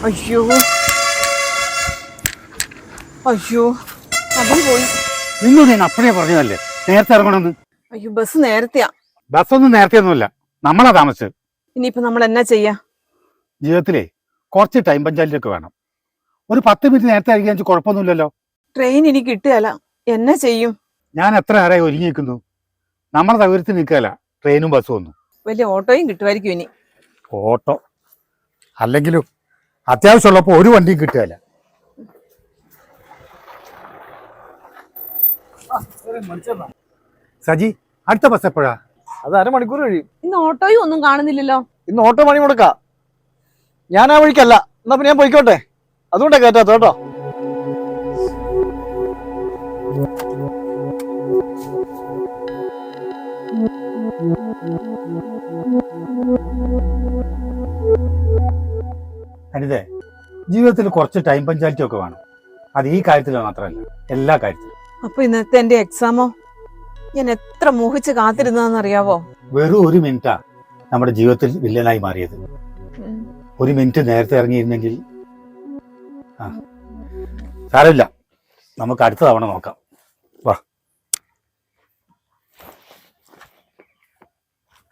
അയ്യോ അയ്യോ അതും പോയി. നിന്നു ഞാൻ അപ്പഴേ പറഞ്ഞതല്ലേ നേരത്തെ ഇറങ്ങണമെന്ന്. അയ്യോ ബസ് നേരത്തെയാ. ബസ്സൊന്നും നേരത്തെ ഒന്നുമില്ല, നമ്മളാ താമസിച്ചത്. ഇനിയിപ്പോ നമ്മൾ എന്നാ ചെയ്യാ? ജീവിതത്തിലെ കുറച്ച് ടൈം പഞ്ചായത്തിലൊക്കെ വേണം. ഒരു 10 മിനിറ്റ് നേരത്തെ ഇറങ്ങിയാൽ കുഴപ്പമൊന്നുമില്ലല്ലോ. ട്രെയിൻ ഇനി കിട്ടുകയല്ല, എന്നാ ചെയ്യും? ഞാൻ എത്ര നേരമായി ഒരുങ്ങി നിൽക്കുന്നു. നമ്മളെ സൗകര്യത്തിൽ നിൽക്കുകയല്ല ട്രെയിനും ബസ്സും ഒന്നും. വലിയ ഓട്ടോയും കിട്ടുമായിരിക്കും ഇനി. ഓട്ടോ അല്ലെങ്കിലും അത്യാവശ്യമുള്ളപ്പോൾ ഒരു വണ്ടിയും കിട്ടുകയല്ല. സജി, അടുത്ത ബസ് എപ്പോഴാ? അത് അരമണിക്കൂർ കഴിയും. ഇന്ന് ഓട്ടോയും ഒന്നും കാണുന്നില്ലല്ലോ. ഇന്ന് ഓട്ടോ പണി മുടക്കാം. ഞാൻ ആ വഴിക്കല്ല, എന്നാ പിന്നെ ഞാൻ പോയിക്കോട്ടെ. അതുകൊണ്ടാ കേറ്റാത്ത കേട്ടോ. അനിതേ, ജീവിതത്തിൽ കുറച്ച് ടൈം പഞ്ചാലിറ്റി ഒക്കെ വേണം. അത് ഈ കാര്യത്തിൽ മാത്രമല്ല, എല്ലാ കാര്യത്തിലും. അപ്പൊ ഇന്നത്തെ എന്റെ എക്സാമോ? ഞാൻ എത്ര മോഹിച്ച് കാത്തിരുന്നതെന്നറിയാവോ? വെറും ഒരു മിനിറ്റാ നമ്മുടെ ജീവിതത്തിൽ വില്ലനായി മാറിയത്. ഒരു മിനിറ്റ് നേരത്തെ ഇറങ്ങിയിരുന്നെങ്കിൽ സാരമില്ല, നമുക്ക് അടുത്ത തവണ നോക്കാം.